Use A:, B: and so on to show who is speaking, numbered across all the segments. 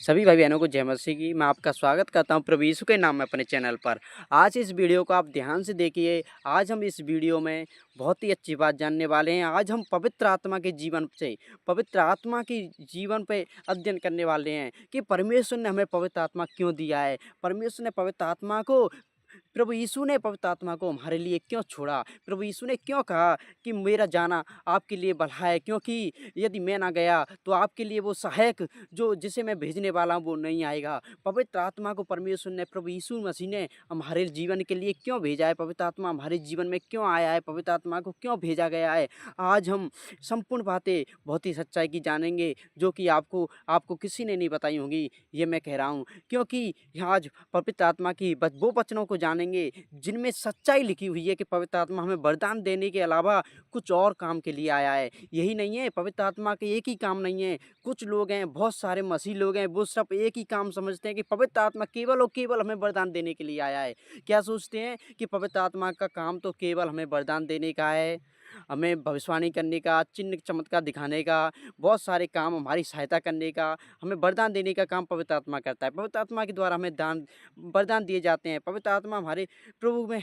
A: सभी भाई बहनों को जय मसीह की। मैं आपका स्वागत करता हूं प्रभु यीशु के नाम में अपने चैनल पर। आज इस वीडियो को आप ध्यान से देखिए। आज हम इस वीडियो में बहुत ही अच्छी बात जानने वाले हैं। आज हम पवित्र आत्मा के जीवन से, पवित्र आत्मा की जीवन पे अध्ययन करने वाले हैं कि परमेश्वर ने हमें पवित्र आत्मा क्यों दिया है। परमेश्वर ने पवित्र आत्मा को, प्रभु यीशु ने पवित्र आत्मा को हमारे लिए क्यों छोड़ा। प्रभु यीशु ने क्यों कहा कि मेरा जाना आपके लिए भला है, क्योंकि यदि मैं ना गया तो आपके लिए वो सहायक जो जिसे मैं भेजने वाला हूँ वो नहीं आएगा। पवित्र आत्मा को परमेश्वर ने, प्रभु यीशु मसीह ने हमारे जीवन के लिए क्यों भेजा है, पवित्र आत्मा हमारे जीवन में क्यों आया है, पवित्र आत्मा को क्यों भेजा गया है। आज हम संपूर्ण बातें बहुत ही सच्चाई की जानेंगे जो कि आपको आपको किसी ने नहीं बताई होंगी। ये मैं कह रहा हूँ क्योंकि आज पवित्र आत्मा की वो वचनों को जानेंगे जिनमें सच्चाई लिखी हुई है कि पवित्र आत्मा हमें वरदान देने के अलावा कुछ और काम के लिए आया है। यही नहीं है, पवित्र आत्मा के एक ही काम नहीं है। कुछ लोग हैं, बहुत सारे मसीह लोग हैं, वो सब एक ही काम समझते हैं कि पवित्र आत्मा केवल और केवल हमें वरदान देने के लिए आया है। क्या सोचते हैं कि पवित्र आत्मा का काम तो केवल हमें वरदान देने का है, हमें भविष्यवाणी करने का, चिन्ह चमत्कार दिखाने का, बहुत सारे काम, हमारी सहायता करने का, हमें वरदान देने का काम पवित्र आत्मा करता है। पवित्र आत्मा के द्वारा हमें वरदान दिए जाते हैं। पवित्र आत्मा हमारे प्रभु में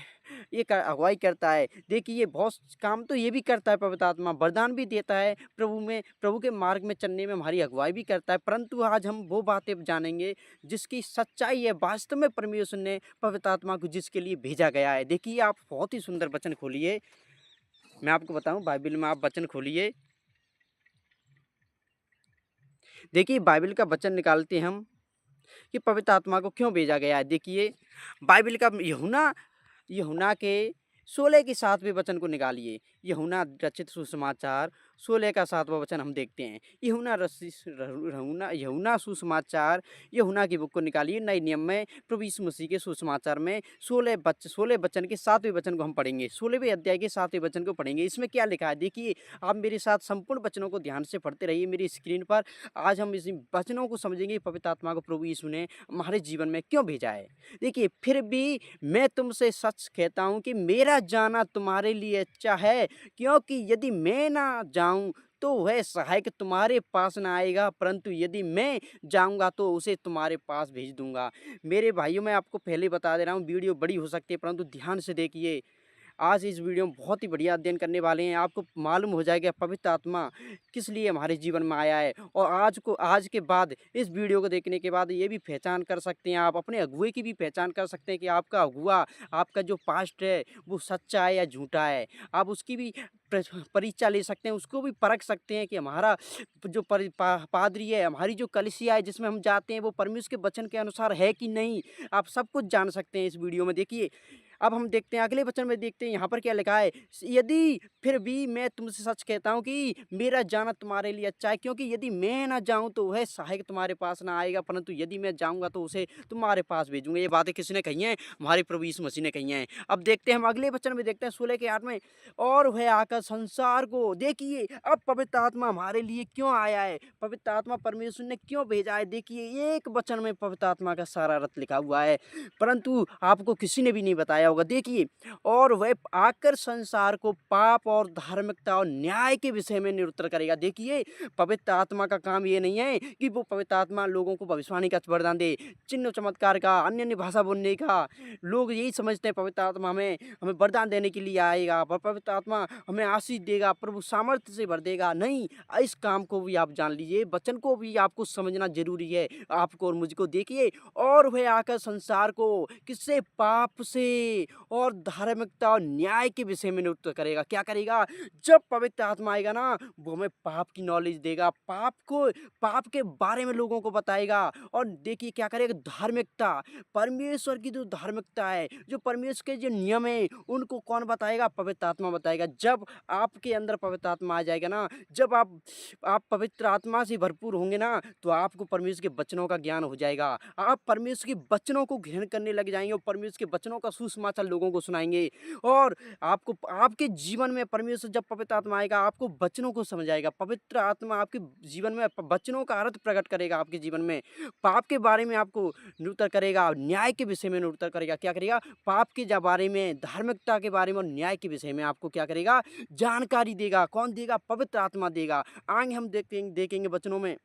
A: ये अगुवाई करता है। देखिए ये बहुत काम तो ये भी करता है, पवित्र आत्मा वरदान भी देता है, प्रभु के मार्ग में चलने में हमारी अगुवाई भी करता है। परंतु आज हम वो बातें जानेंगे जिसकी सच्चाई है, वास्तव में परमेश्वर ने पवित्र आत्मा को जिसके लिए भेजा गया है। देखिए आप बहुत ही सुंदर वचन खोलिए, मैं आपको बताऊं, बाइबल में आप वचन खोलिए। देखिए बाइबल का वचन निकालते हैं हम कि पवित्र आत्मा को क्यों भेजा गया है। देखिए बाइबल का यूहन्ना के 16 के 7वें वचन को निकालिए। यूहन्ना रचित सुसमाचार 16 का 7वां वचन हम देखते हैं। यूहन्ना सुसमाचार, यूहन्ना की बुक को निकालिए। नए नियम में प्रभु यीशु मसीह के सुसमाचार में 16 वचन के 7वें वचन को हम पढ़ेंगे। 16वें अध्याय के 7वें वचन को पढ़ेंगे। इसमें क्या लिखा है देखिए, आप मेरे साथ संपूर्ण वचनों को ध्यान से पढ़ते रहिए मेरी स्क्रीन पर। आज हम इस वचनों को समझेंगे, पवित्र आत्मा को प्रभु यीशु ने हमारे जीवन में क्यों भेजा है। देखिए, फिर भी मैं तुमसे सच कहता हूँ कि मेरा जाना तुम्हारे लिए अच्छा है, क्योंकि यदि मैं ना जाऊं तो वह सहायक तुम्हारे पास ना आएगा, परंतु यदि मैं जाऊंगा तो उसे तुम्हारे पास भेज दूंगा। मेरे भाइयों, मैं आपको पहले बता दे रहा हूँ, वीडियो बड़ी हो सकती है परंतु ध्यान से देखिए। आज इस वीडियो में बहुत ही बढ़िया अध्ययन करने वाले हैं। आपको मालूम हो जाएगा पवित्र आत्मा किस लिए हमारे जीवन में आया है। और आज के बाद, इस वीडियो को देखने के बाद ये भी पहचान कर सकते हैं, आप अपने अगुए की भी पहचान कर सकते हैं कि आपका अगुआ, आपका जो पास्ट है वो सच्चा है या झूठा है। आप उसकी भी परीक्षा ले सकते हैं, उसको भी परख सकते हैं कि हमारा जो पादरी है, हमारी जो कलीसिया है जिसमें हम जाते हैं, वो परमेश्वर के वचन के अनुसार है कि नहीं। आप सब कुछ जान सकते हैं इस वीडियो में। देखिए अब हम देखते हैं अगले वचन में, देखते हैं यहाँ पर क्या लिखा है। यदि फिर भी मैं तुमसे सच कहता हूँ कि मेरा जाना तुम्हारे लिए अच्छा है, क्योंकि यदि मैं ना जाऊँ तो वह सहायक तुम्हारे पास ना आएगा, परंतु यदि मैं जाऊँगा तो उसे तुम्हारे पास भेजूंगा। ये बातें किसने कही हैं? हमारे प्रभु यीशु मसीह ने कही हैं। अब देखते हैं हम अगले वचन में, देखते हैं 16 के 8 में। और वह आकर संसार को, देखिए अब पवित्र आत्मा हमारे लिए क्यों आया है, पवित्र आत्मा परमेश्वर ने क्यों भेजा है। देखिए एक वचन में पवित्र आत्मा का सारा अर्थ लिखा हुआ है, परंतु आपको किसी ने भी नहीं बताया होगा। देखिए, और वह आकर संसार को पाप और धार्मिकता और न्याय के विषय में निरुत्तर करेगा। देखिए पवित्र आत्मा का काम ये नहीं है कि वो पवित्र आत्मा लोगों को भविष्यवाणी का वरदान दे, चिन्ह चमत्कार का, अन्य अन्य भाषा बोलने का। लोग यही समझते हैं पवित्र आत्मा हमें हमें वरदान देने के लिए आएगा, पवित्र आत्मा हमें आशीष देगा, प्रभु सामर्थ्य से भर देगा। नहीं, इस काम को भी आप जान लीजिए, वचन को भी आपको समझना जरूरी है, आपको और मुझको। देखिए, और वह आकर संसार को किससे, पाप से और धार्मिकता और न्याय के विषय में नियुक्त करेगा। क्या करेगा? जब पवित्र आत्मा आएगा ना, वो हमें पाप की नॉलेज देगा, पाप के बारे में लोगों को बताएगा। और देखिए क्या करेगा, धार्मिकता, परमेश्वर की जो धार्मिकता है, जो परमेश्वर के जो नियम है, उनको कौन बताएगा? पवित्र आत्मा बताएगा। जब आपके अंदर पवित्र आत्मा आ जाएगा ना, जब आप पवित्र आत्मा से भरपूर होंगे ना, तो आपको परमेश्वर के वचनों का ज्ञान हो जाएगा। आप परमेश्वर के वचनों को ग्रहण करने लग जाएंगे और परमेश्वर के वचनों का सुसमाचार लोगों को सुनाएंगे। और आपको, आपके जीवन में परमेश्वर जब पवित्र आत्मा आएगा, आपको वचनों को समझ आएगा। पवित्र आत्मा आपके जीवन में वचनों का अर्थ प्रकट करेगा, आपके जीवन में पाप के बारे में आपको निरुत्तर करेगा, न्याय के विषय में निरुत्तर करेगा। क्या करेगा? पाप के बारे में, धार्मिकता के बारे में और न्याय के विषय में आपको क्या करेगा? जानकारी देगा। कौन देगा? पवित्र आत्मा देगा। आगे हम देखेंगे वचनों में।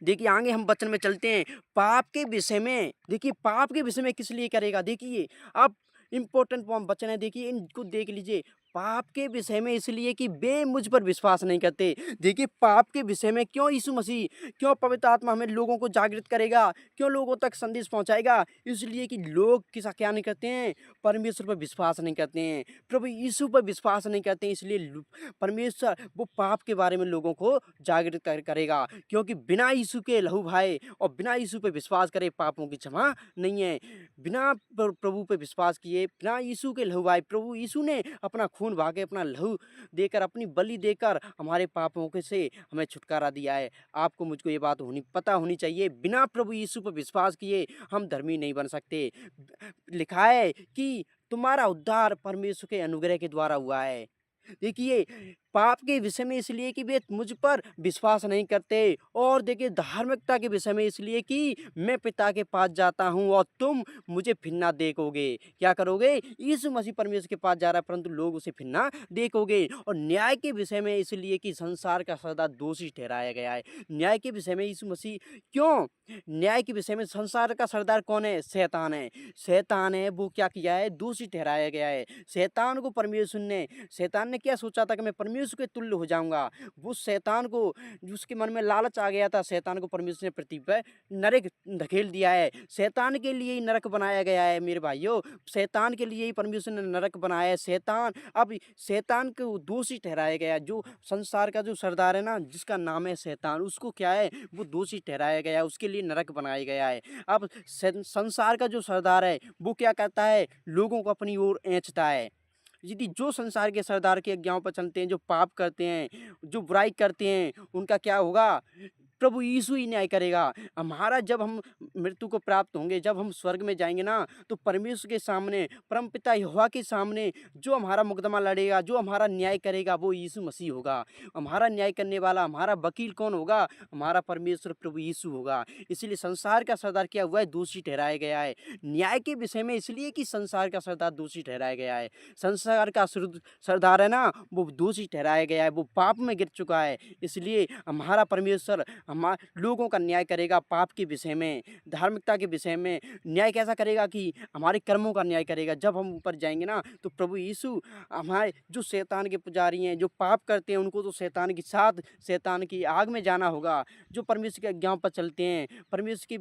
A: देखिए आगे हम वचन में चलते हैं। पाप के विषय में देखिए, पाप के विषय में किस लिए करेगा? देखिए अब इम्पोर्टेंट वचन है, देखिए इनको देख लीजिए। पाप के विषय में इसलिए कि वे मुझ पर विश्वास नहीं करते। देखिए पाप के विषय में क्यों यीशु मसीह, क्यों पवित्र आत्मा हमें लोगों को जागृत करेगा, क्यों लोगों तक संदेश पहुंचाएगा? इसलिए कि लोग किसा क्या नहीं करते हैं, परमेश्वर पर विश्वास नहीं करते हैं, प्रभु यीशु पर विश्वास नहीं करते हैं। इसलिए परमेश्वर वो पाप के बारे में लोगों को जागृत करेगा, क्योंकि बिना यीशु के लहू भाए और बिना यीशु पे विश्वास करे पापों की क्षमा नहीं है। बिना प्रभु पे विश्वास किए, बिना यीशु के लहू भाए, प्रभु यीशु ने अपना खून बहा के, अपना लहू देकर, अपनी बलि देकर हमारे पापों के से हमें छुटकारा दिया है। आपको मुझको ये बात पता होनी चाहिए। बिना प्रभु यीशु पर विश्वास किए हम धर्मी नहीं बन सकते। लिखा है कि तुम्हारा उद्धार परमेश्वर के अनुग्रह के द्वारा हुआ है। देखिए पाप के विषय में इसलिए कि वे मुझ पर विश्वास नहीं करते, और देखिए धार्मिकता के विषय में इसलिए कि मैं पिता के पास जाता हूँ और तुम मुझे फिर ना देखोगे। क्या करोगे? यीशु मसीह परमेश्वर के पास जा रहा है, परंतु लोग उसे फिर ना देखोगे। और न्याय के विषय में इसलिए कि संसार का सरदार दोषी ठहराया गया है। न्याय के विषय में यीशु मसीह क्यों? न्याय के विषय में संसार का सरदार कौन है? शैतान है। शैतान है, वो क्या किया है? दोषी ठहराया गया है। शैतान को परमेश्वर ने, शैतान ने क्या सोचा था कि मैं परमेश्वर के तुल्य हो जाऊंगा। वो शैतान को, उसके मन में लालच आ गया था, शैतान को परमेश्वर ने पृथ्वी पर नरक धकेल दिया है। शैतान के लिए ही नरक बनाया गया है मेरे भाइयों, शैतान के लिए ही परमेश्वर ने नरक बनाया है। शैतान, अब शैतान को दोषी ठहराया गया है। जो संसार का जो सरदार है ना, जिसका नाम है शैतान, उसको क्या है? वो दोषी ठहराया गया है, उसके लिए नरक बनाया गया है। अब संसार का जो सरदार है वो क्या करता है? लोगों को अपनी ओर खींचता है। यदि जो संसार के सरदार की आज्ञाओं पर चलते हैं, जो पाप करते हैं, जो बुराई करते हैं, उनका क्या होगा? प्रभु यीशु ही न्याय करेगा। हमारा जब हम मृत्यु को प्राप्त होंगे, जब हम स्वर्ग में जाएंगे ना, तो परमेश्वर के सामने, परमपिता यहोवा के सामने जो हमारा मुकदमा लड़ेगा, जो हमारा न्याय करेगा, वो यीशु मसीह होगा। हमारा न्याय करने वाला, हमारा वकील कौन होगा? हमारा परमेश्वर प्रभु यीशु होगा। इसलिए संसार का सरदार क्या हुआ है? दोषी ठहराया गया है। न्याय के विषय में इसलिए कि संसार का सरदार दोषी ठहराया गया है। संसार का सरदार है ना, वो दोषी ठहराया गया है, वो पाप में गिर चुका है। इसलिए हमारा परमेश्वर लोगों का न्याय करेगा। पाप के विषय में, धार्मिकता के विषय में न्याय कैसा करेगा? कि हमारे कर्मों का न्याय करेगा। जब हम ऊपर जाएंगे ना, तो प्रभु यीशु, हमारे जो शैतान के पुजारी हैं, जो पाप करते हैं, उनको तो शैतान के साथ, शैतान की आग में जाना होगा। जो परमेश्वर के आज्ञाओं पर चलते हैं, परमेश्वर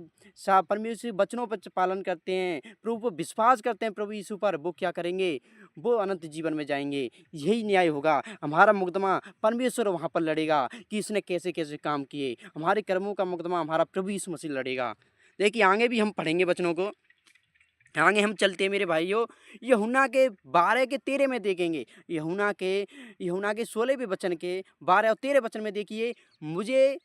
A: के वचनों पर पालन करते हैं, प्रभु पर विश्वास करते हैं, प्रभु यीशु पर, वो क्या करेंगे? वो अनंत जीवन में जाएंगे। यही न्याय होगा। हमारा मुकदमा परमेश्वर वहाँ पर लड़ेगा कि इसने कैसे कैसे काम किए। हमारे कर्मों का मुकदमा हमारा प्रभु यीशु मसीह लड़ेगा। देखिए आगे भी हम पढ़ेंगे वचनों को, आगे हम चलते हैं मेरे भाइयों। यूहन्ना के 12 के 13 में देखेंगे। यूहन्ना के 16वें वचन के 12 और 13 वचन में देखिए, मुझे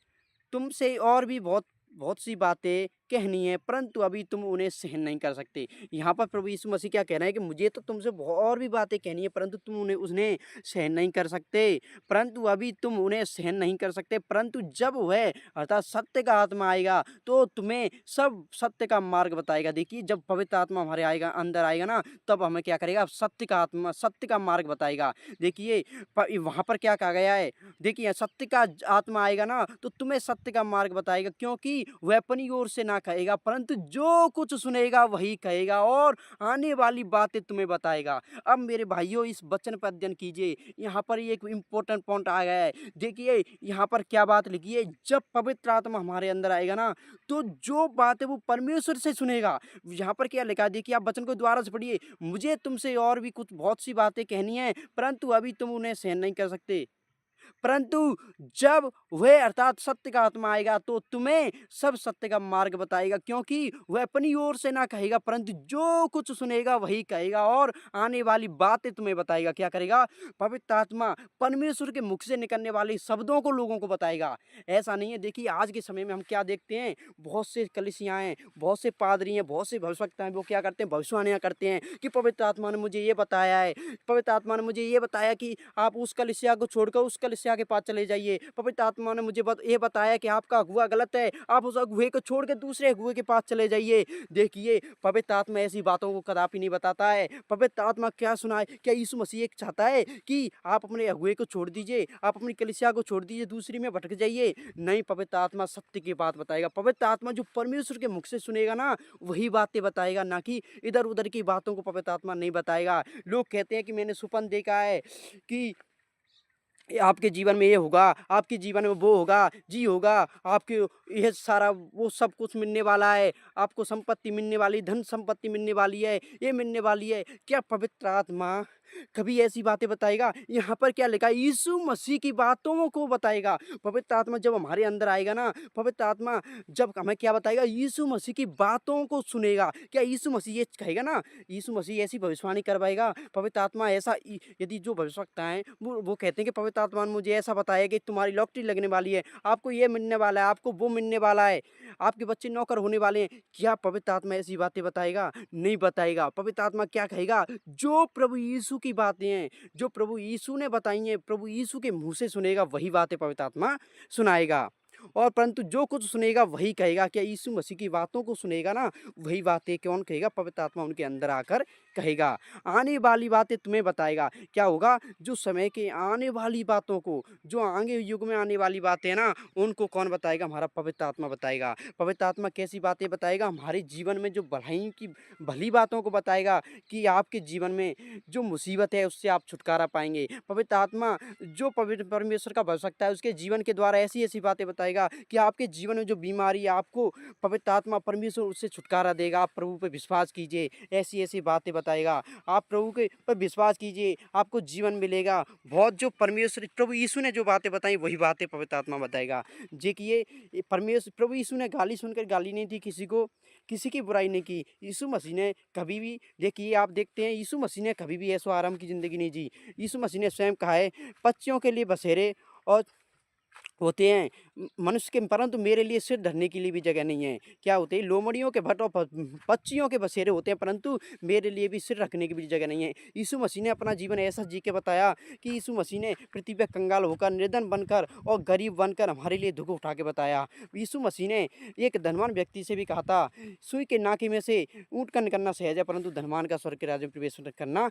A: तुमसे और भी बहुत बहुत सी बातें कहनी है, परंतु अभी तुम उन्हें सहन नहीं कर सकते। यहाँ पर प्रभु यीशु मसीह क्या कह रहे हैं? कि मुझे तो तुमसे और भी बातें कहनी है, परंतु तुम उन्हें सहन नहीं कर सकते। परंतु अभी तुम उन्हें सहन नहीं कर सकते, परंतु जब वह अर्थात सत्य का आत्मा आएगा तो तुम्हें सब सत्य का मार्ग बताएगा। देखिए जब पवित्र आत्मा हमारे अंदर आएगा ना, तब हमें क्या करेगा? सत्य का आत्मा, सत्य का मार्ग बताएगा। देखिए वहाँ पर क्या कहा गया है? देखिए सत्य का आत्मा आएगा ना, तो तुम्हें सत्य का मार्ग बताएगा, क्योंकि वह अपनी ओर से ना कहेगा, परंतु जो कुछ सुनेगा वही कहेगा और आने वाली बातें तुम्हें बताएगा। अब मेरे भाइयों इस वचन पर अध्ययन कीजिए। यहाँ पर एक इम्पोर्टेंट पॉइंट आ गया है। देखिए यहाँ पर क्या बात लिखी है? जब पवित्र आत्मा हमारे अंदर आएगा ना, तो जो बात है वो परमेश्वर से सुनेगा। यहाँ पर क्या लिखा है? देखिए आप वचन को दोबारा से पढ़िए। मुझे तुमसे और भी कुछ बहुत सी बातें कहनी है, परंतु अभी तुम उन्हें सहन नहीं कर सकते। परंतु जब वह अर्थात सत्य का आत्मा आएगा तो तुम्हें सब सत्य का मार्ग बताएगा, क्योंकि वह अपनी ओर से ना कहेगा, परंतु जो कुछ सुनेगा वही कहेगा और आने वाली बातें तुम्हें बताएगा। क्या करेगा? पवित्र आत्मा परमेश्वर के मुख से निकलने वाले शब्दों को लोगों को बताएगा। ऐसा नहीं है। देखिए आज के समय में हम क्या देखते हैं? बहुत से कलीसियाँ हैं, बहुत से पादरी हैं, बहुत से भविष्यवक्ता हैं, वो क्या करते हैं? भविष्यवाणियाँ करते हैं कि पवित्र आत्मा ने मुझे ये बताया है, पवित्र आत्मा ने मुझे ये बताया कि आप उस कलीसिया को छोड़कर उस कलीसिया के पास चले जाइए। पवित्र आत्मा ने मुझे ये बताया कि आपका अगुआ गलत है, आप उस अगुए को छोड़ के दूसरे अगुए के पास चले जाइए। देखिए, पवित्र आत्मा ऐसी बातों को कदापि नहीं बताता है। पवित्र आत्मा क्या सुनाए, क्या यीशु मसीह ये चाहता है कि आप अपने अगुए को छोड़ दीजिए, आप अपनी कलीसिया को छोड़ दीजिए, दूसरी में भटक जाइए? नहीं, पवित्र आत्मा सत्य की बात बताएगा। पवित्र आत्मा जो परमेश्वर के मुख से सुनेगा ना, वही बातें बताएगा, ना कि इधर-उधर की बातों को पवित्र आत्मा नहीं बताएगा। लोग कहते हैं कि मैंने सुपन देखा है कि आपके जीवन में ये होगा, आपके जीवन में वो होगा, जी होगा, आपके ये सारा वो सब कुछ मिलने वाला है, आपको संपत्ति मिलने वाली, धन संपत्ति मिलने वाली है, ये मिलने वाली है। क्या पवित्र आत्मा कभी ऐसी बातें बताएगा? यहाँ पर क्या लिखा है? यीशु मसीह की बातों को बताएगा। पवित्र आत्मा जब हमारे अंदर आएगा ना, पवित्र आत्मा जब हमें क्या बताएगा? यीशु मसीह की बातों को सुनेगा। क्या यीशु मसीह ये कहेगा ना, यीशु मसीह ऐसी भविष्यवाणी करवाएगा? पवित्र आत्मा ऐसा यदि जो भविष्यवक्ता हैं वो कहते हैं कि पवित्र आत्मा ने मुझे ऐसा बताया कि तुम्हारी लॉटरी लगने वाली है, आपको ये मिलने वाला है, आपको वो मिलने वाला है, आपके बच्चे नौकर होने वाले हैं। क्या पवित्र आत्मा ऐसी बातें बताएगा? नहीं बताएगा। पवित्र आत्मा क्या कहेगा? जो प्रभु यीशु की बातें हैं, जो प्रभु यीशु ने बताई हैं, प्रभु यीशु के मुँह से सुनेगा, वही बातें पवित्र आत्मा सुनाएगा। और परंतु जो कुछ सुनेगा वही कहेगा। क्या यीशु मसीह की बातों को सुनेगा ना, वही बातें कौन कहेगा? पवित्र आत्मा उनके अंदर आकर कहेगा। आने वाली बातें तुम्हें बताएगा। क्या होगा? जो समय के आने वाली बातों को, जो आगे युग में आने वाली बातें हैं ना, उनको कौन बताएगा? हमारा पवित्र आत्मा बताएगा। पवित्र आत्मा कैसी बातें बताएगा? हमारे जीवन में जो भलाई की भली बातों को बताएगा कि आपके जीवन में जो मुसीबत है उससे आप छुटकारा पाएँगे। पवित्र आत्मा जो पवित्र परमेश्वर का भविष्यवक्ता है उसके जीवन के द्वारा ऐसी-ऐसी बातें बताएगा कि आपके जीवन में जो बीमारी है, आपको पवित्र आत्मा परमेश्वर उससे छुटकारा देगा। आप प्रभु पे विश्वास कीजिए, ऐसी-ऐसी बातें बताएगा। आप प्रभु के पर विश्वास कीजिए, आपको जीवन मिलेगा। बहुत जो परमेश्वर प्रभु यीशु ने जो बातें बताई वही बातें पवित्र आत्मा बताएगा। देखिए, ये परमेश्वर प्रभु यीशु ने गाली सुनकर गाली नहीं दी किसी को, किसी की बुराई नहीं की। यीशु मसीह ने कभी भी देखिए, आप देखते हैं यीशु मसीह ने कभी भी ऐशो-आराम की ज़िंदगी नहीं जी। यीशु मसीह ने स्वयं कहा है, पक्षियों के लिए बसेरे और होते हैं मनुष्य के, परंतु मेरे लिए सिर धरने के लिए भी जगह नहीं है। क्या होते हैं? लोमड़ियों के भट्ट और पक्षियों के बसेरे होते हैं, परंतु मेरे लिए भी सिर रखने की भी जगह नहीं है। यीशु मसीह ने अपना जीवन ऐसा जी के बताया कि यीशु मसीह ने पृथ्वी पे कंगाल होकर, निर्धन बनकर और गरीब बनकर हमारे लिए दुःख उठा के बताया। यीशु मसीह ने एक धनवान व्यक्ति से भी कहा था, सुई के नाके में से ऊँट का निकलना सहज है, परंतु धनवान का स्वर्ग के राज्य में प्रवेश करना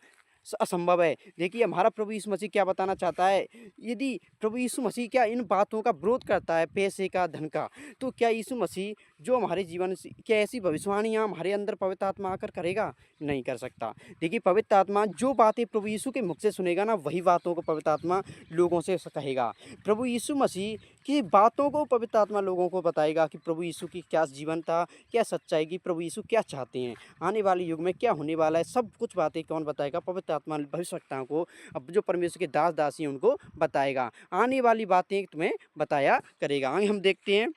A: असंभव है। देखिए, हमारा प्रभु यीशु मसीह क्या बताना चाहता है? यदि प्रभु यीशु मसीह क्या इन बातों का विरोध करता है, पैसे का, धन का, तो क्या यीशु मसीह जो हमारे जीवन से क्या ऐसी भविष्यवाणियाँ हमारे अंदर पवित्र आत्मा आकर करेगा? नहीं कर सकता। देखिए, पवित्र आत्मा जो बातें प्रभु यीशु के मुख से सुनेगा ना, वही बातों को पवित्र आत्मा लोगों से कहेगा। प्रभु यीशु मसीह की बातों को पवित्र आत्मा लोगों को बताएगा कि प्रभु यीशु की क्या जीवन था, क्या सच्चाई की, प्रभु यीशु क्या चाहते हैं, आने वाले युग में क्या होने वाला है, सब कुछ बातें कौन बताएगा? पवित्र आत्मा भविष्यवक्ताओं को, अब जो परमेश्वर के दास दासी हैं उनको बताएगा। आने वाली बातें तुम्हें बताया करेगा। आगे हम देखते हैं,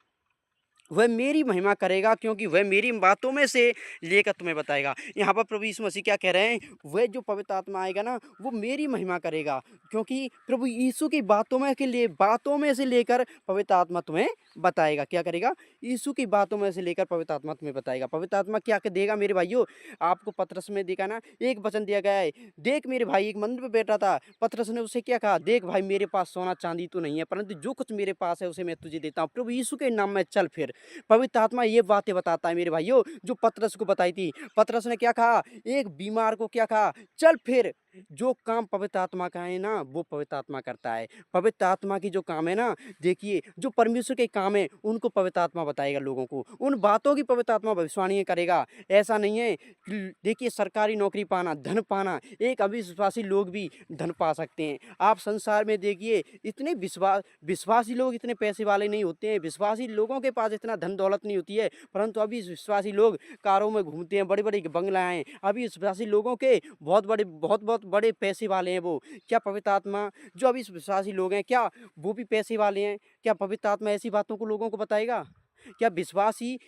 A: वह मेरी महिमा करेगा क्योंकि वह मेरी बातों में से लेकर तुम्हें बताएगा। यहाँ पर प्रभु यीशु मसीह क्या कह रहे हैं? वह जो पवित्र आत्मा आएगा ना, वो मेरी महिमा करेगा, क्योंकि प्रभु यीशु की बातों में के लिए बातों में से लेकर पवित्र आत्मा तुम्हें बताएगा। क्या करेगा? यीशु की बातों में से लेकर पवित्र आत्मा तुम्हें बताएगा। पवित्र आत्मा क्या देगा मेरे भाइयों? आपको पतरस में देखा ना, एक वचन दिया गया है, देख मेरे भाई एक मंदिर पे बैठा था, पतरस ने उसे क्या कहा? देख भाई, मेरे पास सोना चांदी तो नहीं है, परंतु जो कुछ मेरे पास है उसे मैं तुझे देता हूँ। प्रभु यीशु के नाम में चल फिर। पवित्र आत्मा ये बातें बताता है मेरे भाइयों, जो पतरस को बताई थी। पतरस ने क्या कहा? एक बीमार को क्या कहा? चल फिर। जो काम पवित्र आत्मा का है ना, वो पवित्र आत्मा करता है। पवित्र आत्मा की जो काम है ना, देखिए, जो परमेश्वर के काम है उनको पवित्र आत्मा बताएगा लोगों को, उन बातों की पवित्र आत्मा भविष्यवाणी करेगा। ऐसा नहीं है कि देखिए, सरकारी नौकरी पाना, धन पाना, एक अविश्वासी लोग भी धन पा सकते हैं। आप संसार में देखिए, इतने विश्वासी लोग इतने पैसे वाले नहीं होते हैं, विश्वासी लोगों के पास इतना धन दौलत नहीं होती है, परंतु अभी विश्वासी लोग कारों में घूमते हैं, बड़े बड़े बंगला हैं। अभी विश्वासी लोगों के बहुत बड़े पैसे वाले हैं वो। क्या पवित्र आत्मा जो अभी विश्वासी लोग हैं, क्या वो भी पैसे वाले हैं? क्या पवित्र आत्मा ऐसी बातों को लोगों को बताएगा? क्या विश्वासी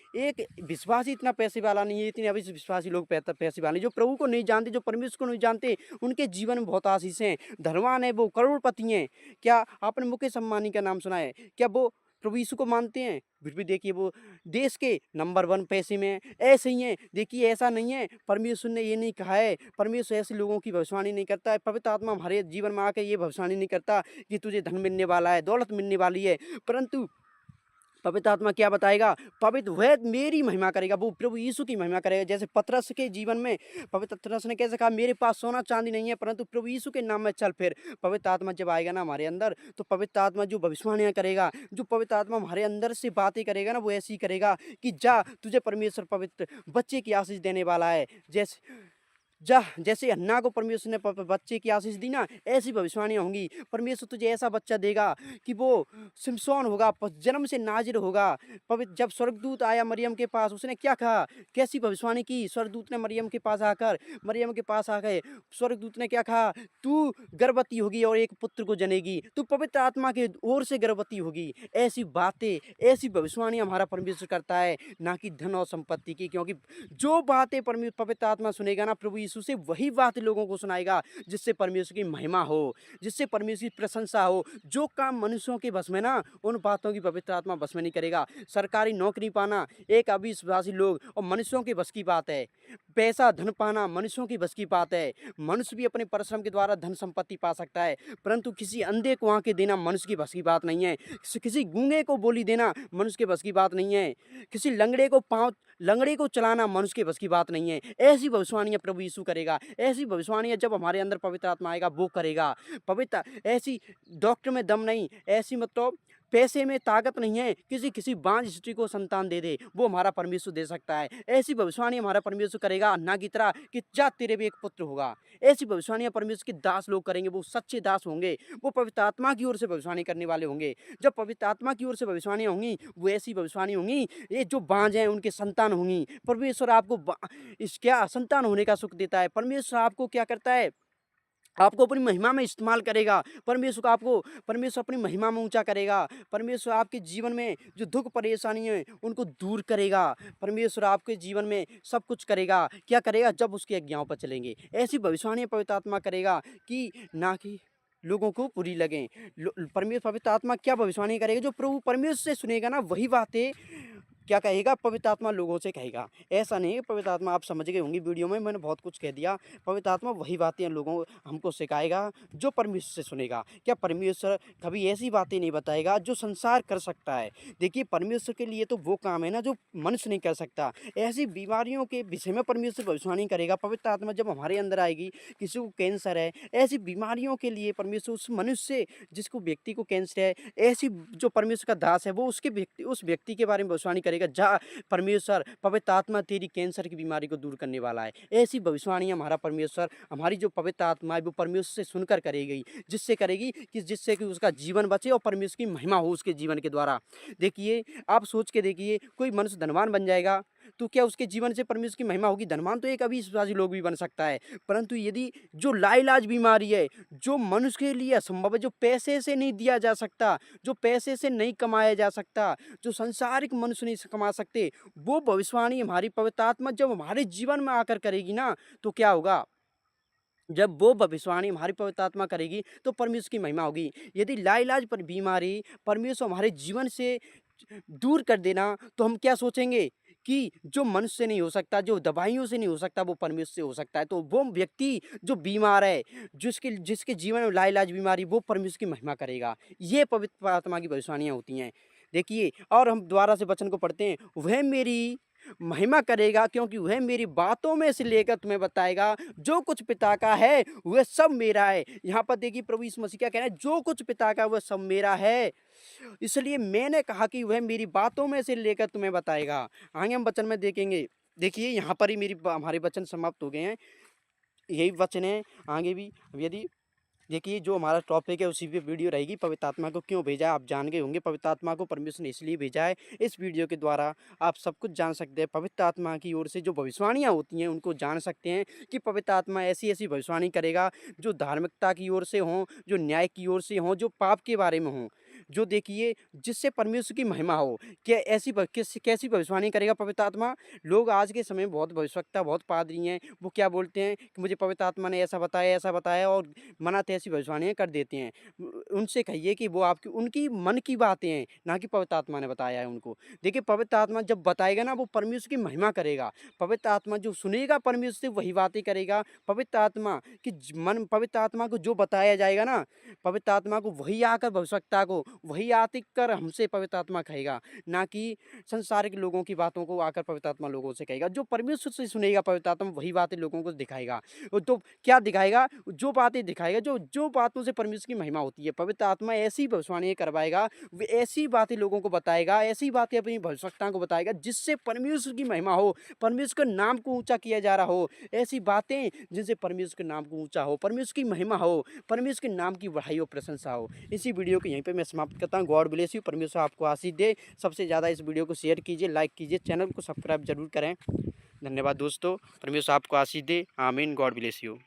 A: इतना पैसे वाला नहीं है? इतने अभी विश्वासी लोग पैसे वाले, जो प्रभु को नहीं जानते, जो परमेश्वर को नहीं जानते, उनके जीवन में बहुत आशीष हैं, धनवान है, वो करोड़पति हैं। क्या आपने मुकेश अंबानी का नाम सुना है? क्या वो प्रभु यीशु को मानते हैं, फिर भी देखिए वो देश के नंबर 1 पैसे में हैं, ऐसे ही हैं। देखिए ऐसा नहीं है, परमेश्वर ने ये नहीं कहा है, परमेश्वर ऐसे लोगों की भविष्यवाणी नहीं करता है। पवित्र आत्मा हमारे जीवन में आके ये भविष्यवाणी नहीं करता कि तुझे धन मिलने वाला है, दौलत मिलने वाली है, परंतु पवित्र आत्मा क्या बताएगा? पवित्र वह मेरी महिमा करेगा, वो प्रभु यीशु की महिमा करेगा। जैसे पतरस के जीवन में पवित्र पतरस ने कैसे कहा, मेरे पास सोना चांदी नहीं है, परंतु प्रभु यीशु के नाम में चल फिर। पवित्र आत्मा जब आएगा ना हमारे अंदर, तो पवित्र आत्मा जो भविष्यवाणियां करेगा, जो पवित्र आत्मा हमारे अंदर से बातें करेगा ना, वो ऐसी करेगा कि जा, तुझे परमेश्वर पवित्र बच्चे की आशीष देने वाला है। जैसे हन्ना को परमेश्वर ने बच्चे की आशीष दी ना, ऐसी भविष्यवाणियां होंगी। परमेश्वर तुझे ऐसा बच्चा देगा कि वो सिमसोन होगा, जन्म से नाजिर होगा। पवित्र जब स्वर्गदूत आया मरियम के पास, उसने क्या कहा, कैसी भविष्यवाणी की स्वर्गदूत ने मरियम के पास आ गए स्वर्गदूत ने क्या कहा, तू गर्भवती होगी और एक पुत्र को जनेगी, तू पवित्र आत्मा के ओर से गर्भवती होगी। ऐसी बातें, ऐसी भविष्यवाणियां हमारा परमेश्वर करता है, ना कि धन और संपत्ति की। क्योंकि जो बातें पवित्र आत्मा सुनेगा ना प्रभु यीशु से, वही बात लोगों को सुनाएगा, जिससे परमेश्वर की महिमा हो, जिससे परमेश्वर की प्रशंसा हो। जो काम मनुष्यों के बस में ना, उन बातों की पवित्र आत्मा बस में नहीं करेगा। सरकारी नौकरी पाना एक अविश्वासी लोग और मनुष्यों के बस की बात है। पैसा धन पाना मनुष्यों की बस की बात है। मनुष्य भी अपने परिश्रम के द्वारा धन संपत्ति पा सकता है, परंतु किसी अंधे को आंखें देना मनुष्य की बस की बात नहीं है। किसी गूंगे को बोली देना मनुष्य के बस की बात नहीं है। किसी लंगड़े को चलाना मनुष्य के बस की बात नहीं है। ऐसी भविष्यवाणियां प्रभु यीशु करेगा। ऐसी भविष्यवाणियां जब हमारे अंदर पवित्र आत्मा आएगा वो करेगा। पवित्र ऐसी डॉक्टर में दम नहीं, ऐसी मतलब पैसे में ताकत नहीं है, किसी बांझ स्त्री को संतान दे दे, वो हमारा परमेश्वर दे सकता है। ऐसी भविष्यवाणी हमारा परमेश्वर करेगा ना की तरह कि जा तेरे भी एक पुत्र होगा। ऐसी भविष्यवाणियां परमेश्वर के दास लोग करेंगे, वो सच्चे दास होंगे, वो पवित्र आत्मा की ओर से भविष्यवाणी करने वाले होंगे। जब पवित्र आत्मा की ओर से भविष्यवाणियां होंगी, वो ऐसी भविष्यवाणी होंगी, ये जो बांझ हैं उनके संतान होंगी। परमेश्वर आपको इस क्या संतान होने का सुख देता है। परमेश्वर आपको क्या करता है, आपको अपनी महिमा में इस्तेमाल करेगा। परमेश्वर अपनी महिमा में ऊंचा करेगा। परमेश्वर आपके जीवन में जो दुख परेशानी है उनको दूर करेगा। परमेश्वर आपके जीवन में सब कुछ करेगा। क्या करेगा, जब उसकी आज्ञाओं पर चलेंगे। ऐसी भविष्यवाणी पवित्र आत्मा करेगा कि ना कि लोगों को बुरी लगें। परमेश्वर पवित्र आत्मा क्या भविष्यवाणी करेगा, जो प्रभु परमेश्वर से सुनेगा ना, वही बातें क्या कहेगा, पवित्र आत्मा लोगों से कहेगा। ऐसा नहीं है पवित्र आत्मा, आप समझ गए होंगे, वीडियो में मैंने बहुत कुछ कह दिया। पवित्र आत्मा वही बातें लोगों हमको सिखाएगा जो परमेश्वर से सुनेगा। क्या परमेश्वर कभी ऐसी बातें नहीं बताएगा जो संसार कर सकता है। देखिए परमेश्वर के लिए तो वो काम है ना जो मनुष्य नहीं कर सकता। ऐसी बीमारियों के विषय में परमेश्वर भविष्यवाणी करेगा। पवित्र आत्मा जब हमारे अंदर आएगी, किसी को कैंसर है, ऐसी बीमारियों के लिए परमेश्वर उस मनुष्य जिसको व्यक्ति को कैंसर है, ऐसी जो परमेश्वर का दास है, वो उस व्यक्ति के बारे में भविष्यवाणी करेगा, जा परमेश्वर पवित्र आत्मा तेरी कैंसर की बीमारी को दूर करने वाला है। ऐसी भविष्यवाणियां हमारा परमेश्वर, हमारी जो पवित्र आत्मा है वो परमेश्वर से सुनकर करेगी, जिससे कि उसका जीवन बचे और परमेश्वर की महिमा हो उसके जीवन के द्वारा। देखिए आप सोच के देखिए, कोई मनुष्य धनवान बन जाएगा तो क्या उसके जीवन से परमेश्वर की महिमा होगी? धनवान तो एक अविश्वासी लोग भी बन सकता है, परंतु यदि जो लाइलाज बीमारी है, जो मनुष्य के लिए असंभव है, जो पैसे से नहीं दिया जा सकता, जो पैसे से नहीं कमाया जा सकता, जो संसारिक मनुष्य नहीं कमा सकते, वो भविष्यवाणी हमारी पवित्र आत्मा जब हमारे जीवन में आकर करेगी ना, तो क्या होगा, जब वो भविष्यवाणी हमारी पवित्र आत्मा करेगी तो परमेश्वर की महिमा होगी। यदि लाइलाज पर बीमारी परमेश्वर हमारे जीवन से दूर कर देना, तो हम क्या सोचेंगे कि जो मनुष्य से नहीं हो सकता, जो दवाइयों से नहीं हो सकता, वो परमेश्वर से हो सकता है। तो वो व्यक्ति जो बीमार है, जिसके जिसके जीवन में लाइलाज बीमारी, वो परमेश्वर की महिमा करेगा। ये पवित्र आत्मा की भविष्यवाणियां होती हैं। देखिए, और हम दोबारा से वचन को पढ़ते हैं, वह मेरी महिमा करेगा क्योंकि वह मेरी बातों में से लेकर तुम्हें बताएगा। जो कुछ पिता का है वह सब मेरा है। यहाँ पर देखिए प्रभु यीशु मसीह क्या कह रहे हैं, जो कुछ पिता का वह सब मेरा है, इसलिए मैंने कहा कि वह मेरी बातों में से लेकर तुम्हें बताएगा। आगे हम वचन में देखेंगे। देखिए यहाँ पर ही हमारे वचन समाप्त हो गए हैं, यही वचन है आगे भी। यदि देखिए जो हमारा टॉपिक है उसी पे वीडियो रहेगी। पवित्र आत्मा को क्यों भेजा आप जान गए होंगे। पवित्र आत्मा को परमेश्वर ने इसलिए भेजा है, इस वीडियो के द्वारा आप सब कुछ जान सकते हैं। पवित्र आत्मा की ओर से जो भविष्यवाणियाँ होती हैं उनको जान सकते हैं कि पवित्र आत्मा ऐसी ऐसी भविष्यवाणी करेगा जो धार्मिकता की ओर से हों, जो न्याय की ओर से हों, जो पाप के बारे में हों। जो देखिए जिससे परमेश्वर की महिमा हो। क्या ऐसी कैसी भविष्यवाणी करेगा पवित्र आत्मा? लोग आज के समय में बहुत भविष्यवक्ता, बहुत पादरी हैं, वो क्या बोलते हैं कि मुझे पवित्र आत्मा ने ऐसा बताया और मना तैसी भविष्यवाणियाँ कर देते हैं। उनसे कहिए कि वो आपकी उनकी मन की बातें हैं, ना कि पवित्र आत्मा ने बताया है उनको। देखिए पवित्र आत्मा जब बताएगा ना, वो परमेश्वर की महिमा करेगा। पवित्र आत्मा जो सुनेगा परमेश्वर से वही बातें करेगा। पवित्र आत्मा को जो बताया जाएगा ना, पवित्र आत्मा को वही आकर भविष्यवक्ता को वही आकर हमसे पवित्र आत्मा कहेगा, ना कि संसारिक लोगों की बातों को आकर पवित्र आत्मा लोगों से कहेगा। जो परमेश्वर से सुनेगा पवित्र आत्मा वही बातें लोगों को दिखाएगा। तो क्या दिखाएगा? जो बातें दिखाएगा, जो बातों से परमेश्वर की महिमा होती है। पवित्र आत्मा ऐसी भविष्यवाणियाँ करवाएगा, व ऐसी बातें लोगों को बताएगा, ऐसी बातें अपनी भविष्यवक्ताओं को बताएगा जिससे परमेश्वर की महिमा हो, परमेश्वर के नाम को ऊँचा किया जा रहा हो। ऐसी बातें जिनसे परमेश्वर के नाम को ऊँचा हो, परमेश्वर की महिमा हो, परमेश्वर के नाम की बढ़ाई और प्रशंसा हो। इसी वीडियो को यहीं पे मैं समाप्त करता हूँ। God bless you. परमेश्वर आपको आशीष दे। सबसे ज़्यादा इस वीडियो को शेयर कीजिए, लाइक कीजिए, चैनल को सब्सक्राइब ज़रूर करें। धन्यवाद दोस्तों। परमेश्वर आपको आशीष दे। आमीन। God bless you.